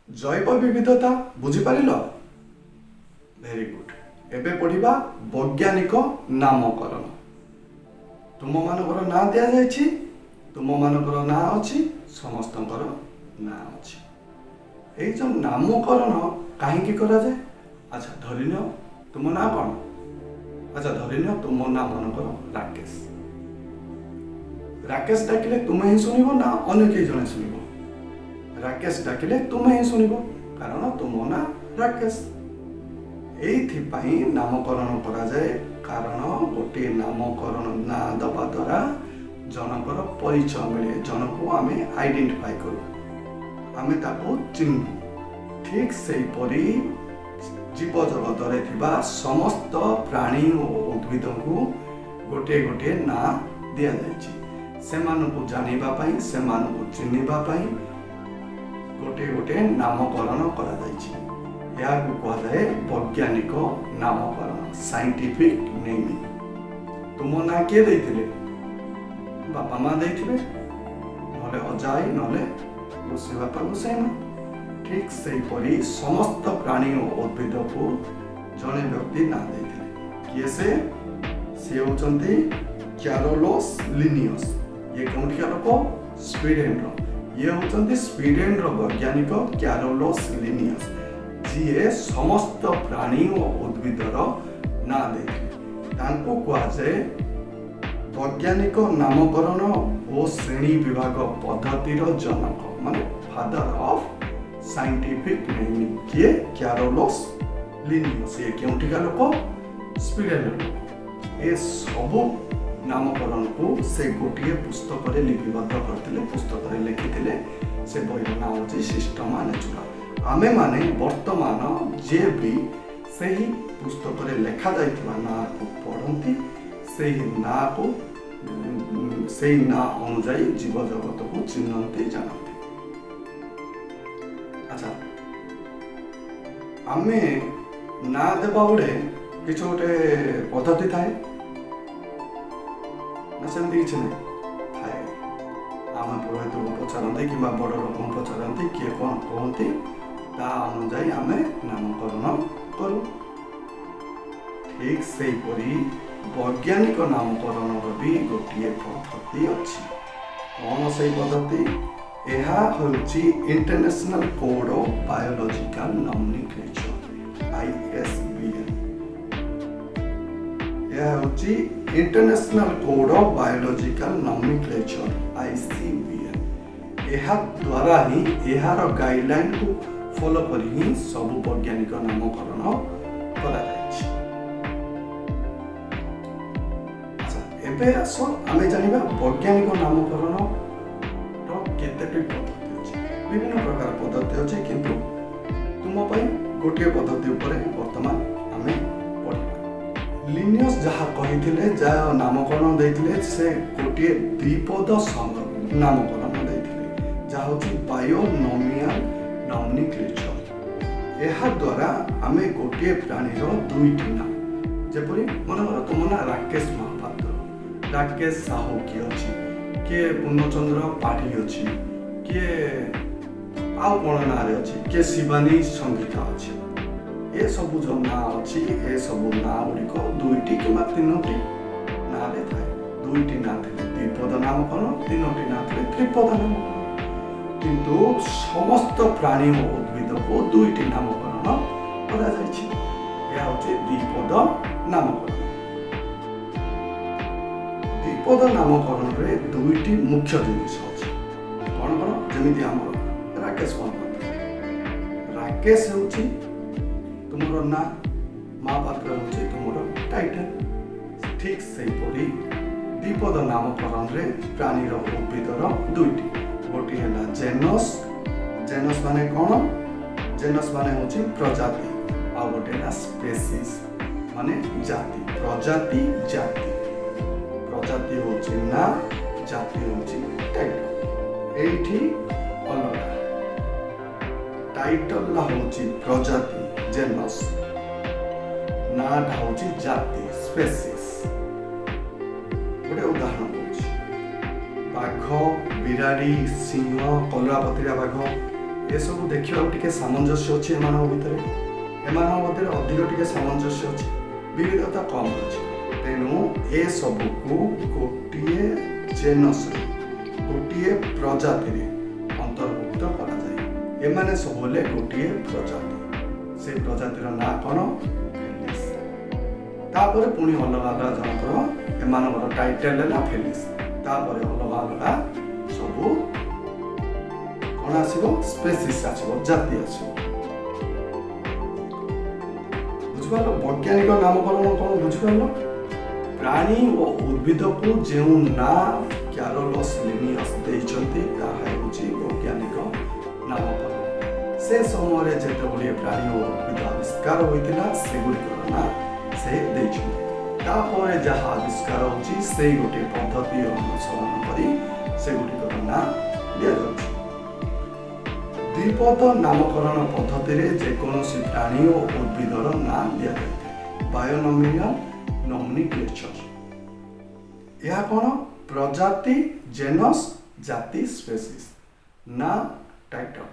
जैव विविधता बुझीपार very good. एबे पढ़िबा वैज्ञानिक नामकरण। तुम मानकर ना दिया जायछि, तुम मानकर ना अछि, समस्तଙ୍କର ना अछि। एई जो नामकरण काहेकि करा जाए? अच्छा धरिनियो तुम ना कौन? अच्छा धरिनियो तुम ना मानकर राकेश। राकेश डाकिले तुम ही सुनिबो ना अन्य केई जने सुनिबो? राकेश डाकिले तुम ही सुनिबो कारण तुम ना राकेश। एइथिपाई नामकरण करा जाए कारण गोटे नामकरण ना दबा द्वारा जनकर परिचय मिले, जनको आमे आइडेंटिफाई करू, आमे ताको चिन्हू। ठीक सेही परी जीव जगत रे थिबा समस्त प्राणी और उद्भिद को गोटे गोटे ना दिया जायछि। सेमानकु जानिबा पई, सेमानकु चिन्हिबा पई गोटे गोटे नामकरण करा जायछि। याकु कहा जाए वैज्ञानिक नामकरण, साइंटिफिक नेमिंग। तुम ना किए देथिले? बापा माँ देथिबे, नले अजाई, नले गोसे बापा गोसे माँ। ठीक सेही परी समस्त प्राणी और उद्भिद को जने व्यक्ति ना देथिले। किए से होचंती कैरोलस लिनियस। ये कोनठिया लोक? स्वीडेन रो। ये होचंती स्वीडेन रो वैज्ञानिक कैरोलस लिनियस, जिए समस्त प्राणी और उद्भिदर ना देथिले। तांको कहा जाए वैज्ञानिक नामकरण और श्रेणी विभाग पद्धतिर जनक, माने फादर ऑफ साइंटिफिक नेमिंग। किए? Carolus Linnaeus. ये केउंठिका लोक? स्वीडेन लोक। ए सबु नामकरण को से गोटे पुस्तक रे लिपिबद्ध करथिले, पुस्तक रे लिखिथिले। से बहिर नाम होछि सिस्टमा नेचुरा। आमे माने वर्तमान जे भी सही पुस्तक रे लेखा जाइथिबा ना को पढ़ंती, सही ना को सही ना अनुଯାयी जीव जगत को चिन्हती, जानती। अच्छा आमे ना देबा बेले किछ गोटे पद्धति थाए ना? सेमती किछ नै थाए। आमे पुरोहित को पचारंती कि बड़ लोक को पचारंती किए कोन कहंती, ता अनुଯାयी आमे नामकरण करू। ठीक सेही परी वैज्ञानिक नामकरण भी गोटे पद्धति अछि। कौन से पद्धति? यह होछि international code of biological nomenclature, ISBN। यह होछि international code of biological nomenclature, ICBN। यह द्वारा ही यार गाइडलाइन को फॉलो करी ही सब वैज्ञानिक नामकरण करा जायछि। एबे आसो आमे जानिबा वैज्ञानिक नामकरण केतेटी पद्धति अछि। विभिन्न प्रकार पद्धति अछि, किंतु तुम पई गोटे पद्धति ऊपर वर्तमान आमे पढिबा। लिनियस जहा कहिथिले, जा नामकरण दैथिले, से गोटे द्विपद संग नामकरण दैथिले, जा होछि बायोनोमियल नॉमेनक्लेचर। एहा द्वारा आमे गोटे प्राणीर दुईटी नाम, जेपरि मनकर तुम ना राकेश महापात्र, राकेश साहू किए अछि, किए पूर्णचंद्र पाढ़ी अछि, किए आउ कोन ना रे अछि, किए शिवानी संगीता अछि। ए सब जो ना अछि, ए सब ना गुड़िक दुईटी किंबा तीनोटी ना रे थाए। दुईटी ना थिले द्विपद नामकरण, तीनोटी ना थिले त्रिपद नामकरण। किंतु समस्त प्राणी और उद्भिद को दुईटी नामकरण करा जायछि। या होछि द्विपद नामकरण। द्विपद नामकरण रे दुईटी मुख्य जिनिस अछि। कोन कोन? जेमिति हमर राकेश महापात्र। राकेश होछि तुमरो ना, महापात्र होछि तुमरो टाइटल। ठीक सेही परी द्विपद नामकरण रे प्राणीर उद्भिदर दुईटी, गोटे हैला जेनस। जेनस माने कोन? जेनस माने होछि प्रजाति, आ गोटे हैला स्पेसीज माने जाति। प्रजाति जाति, प्रजाति होछि ना, जाति होछि टाइटल। एठी अलगा टाइटल ला होछि प्रजाति जेनस, ନାଟା ହେଉଛି ଜାତି ସ୍ପେସିସ୍। ଗୋଟେ ଉଦାହରଣ କହୁଛି, ବାଘ, ବିରାଡ଼ି, ସିଂହ, କଲରାପତରିଆ ବାଘ ଏସବୁ ଦେଖିବାକୁ ଟିକେ ସାମଞ୍ଜସ୍ୟ ଅଛି ଏମାନଙ୍କ ଭିତରେ। ଏମାନଙ୍କ ମଧ୍ୟରେ ଅଧିକ ଟିକେ ସାମଞ୍ଜସ୍ୟ ଅଛି, ବିବିଧତା କମ୍ ଅଛି। ତେଣୁ ଏସବୁକୁ ଗୋଟିଏ ଜେନସ୍ରେ, ଗୋଟିଏ ପ୍ରଜାତିରେ ଅନ୍ତର୍ଭୁକ୍ତ କରାଯାଏ। ଏମାନେ ସବୁ ହେଲେ ଗୋଟିଏ ପ୍ରଜାତି। ସେ ପ୍ରଜାତିର ନାଁ କ'ଣ? ଫେଲିସ୍। ତାପରେ ପୁଣି ଅଲଗା ଅଲଗା ଜଣଙ୍କର ଏମାନଙ୍କର ଟାଇଟେଲ ହେଲା ଫେଲିସ୍। ତାପରେ ଅଲଗା ଅଲଗା ସବୁ କ'ଣ ଆସିବ? ସ୍ପେସିସ୍ ଆସିବ, ଜାତି ଆସିବ। ବୁଝିପାରିଲ? ବୈଜ୍ଞାନିକ ନାମକରଣ କ'ଣ ବୁଝିପାରିଲ? ପ୍ରାଣୀ ଓ ଉଦ୍ଭିଦକୁ ଯେଉଁ ନାଁ କ୍ୟାରୋଲସ୍ ଲିନିୟସ୍ ଦେଇଛନ୍ତି ତାହା ହେଉଛି ବୈଜ୍ଞାନିକ ନାମକରଣ। ସେ ସମୟରେ ଯେତେ ଗୁଡ଼ିଏ ପ୍ରାଣୀ ଓ ଉଦ୍ଭିଦ ଆବିଷ୍କାର ହୋଇଥିଲା ସେଗୁଡ଼ିକର ନାଁ ସେ ଦେଇଛନ୍ତି। ତାପରେ ଯାହା ଆବିଷ୍କାର ହେଉଛି ସେଇ ଗୋଟିଏ ପଦ୍ଧତି ଅନୁସରଣ କରି ସେଗୁଡ଼ିକର ନାଁ ଦିଆଯାଉଛି। ଦ୍ୱିପଦ ନାମକରଣ ପଦ୍ଧତିରେ ଯେକୌଣସି ପ୍ରାଣୀ ଓ ଉଦ୍ଭିଦର ନାଁ ଦିଆଯାଇଥାଏ। ବାୟୋନୋମିଆଲ ନୋମିନିକ୍ଲେଚର। ଏହା କ'ଣ? ପ୍ରଜାତି, ଜେନସ୍, ଜାତି, ସ୍ପେସିସ୍, ନାଁ, ଟାଇଟଲ।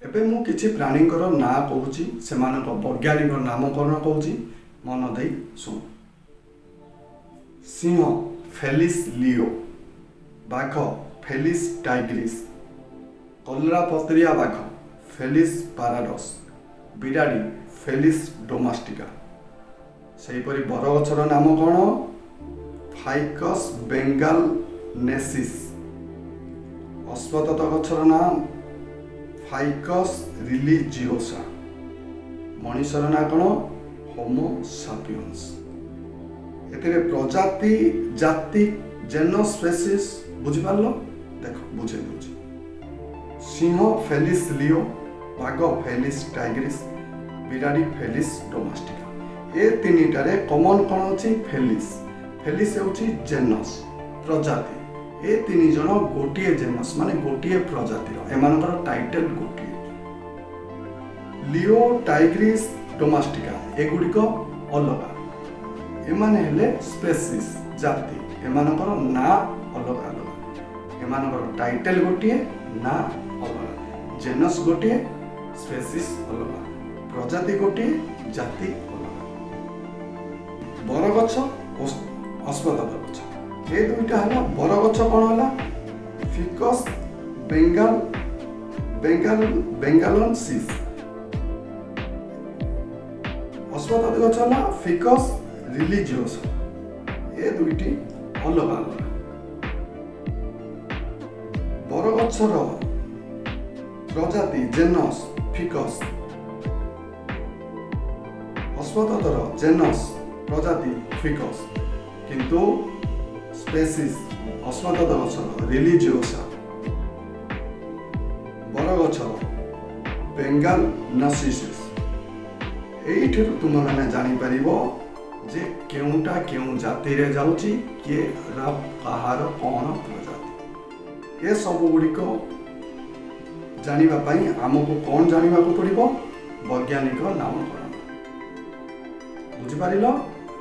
ଏବେ ମୁଁ କିଛି ପ୍ରାଣୀଙ୍କର ନାଁ କହୁଛି, ସେମାନଙ୍କ ବୈଜ୍ଞାନିକ ନାମକରଣ କହୁଛି, ମନ ଦେଇ ଶୁଣ। ସିଂହ ଫେଲିସ୍ ଲିଓ, ବାଘ ଫେଲିସ୍ ଟାଇଗ୍ରିସ୍, କଲରାପତରିଆ ବାଘ ଫେଲିସ୍ ପାରାଡସ୍, ବିରାଡ଼ି ଫେଲିସ୍ ଡୋମାଷ୍ଟିକା। ସେହିପରି ବରଗଛର ନାମ କ'ଣ? ଫାଇକସ୍ ବେଙ୍ଗାଲନେସିସ୍। ଅଶ୍ୱତଥ ଗଛର ନାମ ଫାଇକସ୍ ରିଲିଜିଓସା। ମଣିଷର ନାଁ କ'ଣ? ହୋମୋ ସାପିୟନ୍ସ। ଏଥିରେ ପ୍ରଜାତି, ଜାତି, ଜେନସ୍, ସ୍ପେସିସ୍ ବୁଝିପାରିଲ? ଦେଖ ବୁଝେଇ ଦେଉଛି। ସିଂହ ଫେଲିସ୍ ଲିଓ, ବାଘ ଫେଲିସ୍ ଟାଇଗ୍ରିସ୍, ବିରାଡ଼ି ଫେଲିସ୍ ଡୋମାଷ୍ଟିକା। ଏ ତିନିଟାରେ କମନ୍ କ'ଣ ଅଛି? ଫେଲିସ୍। ଫେଲିସ୍ ହେଉଛି ଜେନସ୍, ପ୍ରଜାତି। ଏ ତିନି ଜଣ ଗୋଟିଏ ଜେନସ୍ ମାନେ ଗୋଟିଏ ପ୍ରଜାତିର, ଏମାନଙ୍କର ଟାଇଟେଲ ଗୋଟିଏ। ଲିଓ, ଟାଇଗ୍ରିସ୍, ଡୋମାଷ୍ଟିକା ଏଗୁଡ଼ିକ ଅଲଗା। ଏମାନେ ହେଲେ ସ୍ପେସିସ୍, ଜାତି। ଏମାନଙ୍କର ନାଁ ଅଲଗା ଅଲଗା। ଏମାନଙ୍କର ଟାଇଟେଲ ଗୋଟିଏ, ନାଁ ଅଲଗା। ଜେନସ୍ ଗୋଟିଏ, ସ୍ପେସିସ୍ ଅଲଗା। ପ୍ରଜାତି ଗୋଟିଏ, ଜାତି ଅଲଗା। ବରଗଛ ଓ ଅଶ୍ୱତଥ ଗଛ, ଏ ଦୁଇଟା ହେଲା। ବରଗଛ କ'ଣ ହେଲା? ଫିକସ୍ ବେଙ୍ଗାଲନ୍ସିସ୍। ଅଶ୍ୱତଥ ଗଛ ହେଲା ଫିକସ୍ ରିଲିଜିଓସା। ଏ ଦୁଇଟି ଅଲଗା ଅଲଗା। ବରଗଛର ପ୍ରଜାତି ଜେନସ୍ ଫିକସ୍, ଅଶ୍ୱତଥର ଜେନସ୍ ପ୍ରଜାତି ଫିକସ୍, କିନ୍ତୁ ସ୍ପେସିସ୍ ଅଶ୍ୱତଥ ଗଛର ରିଲିଜିଓସା, ବରଗଛର ବେଙ୍ଗାଲନସିସ୍। ଏଇଥିରୁ ତୁମେମାନେ ଜାଣିପାରିବ ଯେ କେଉଁଟା କେଉଁ ଜାତିରେ ଯାଉଛି, କିଏ କାହାର କ'ଣ ପ୍ରଜାତି। ଏସବୁ ଗୁଡ଼ିକ ଜାଣିବା ପାଇଁ ଆମକୁ କ'ଣ ଜାଣିବାକୁ ପଡ଼ିବ? ବୈଜ୍ଞାନିକ ନାମକରଣ। ବୁଝିପାରିଲ?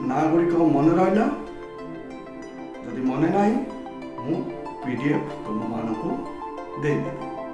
ନାଁ ଗୁଡ଼ିକ ମନେ ରହିଲା? ଯଦି ମନେ ନାହିଁ ମୁଁ PDF ତୁମମାନଙ୍କୁ ଦେଇଦେବି।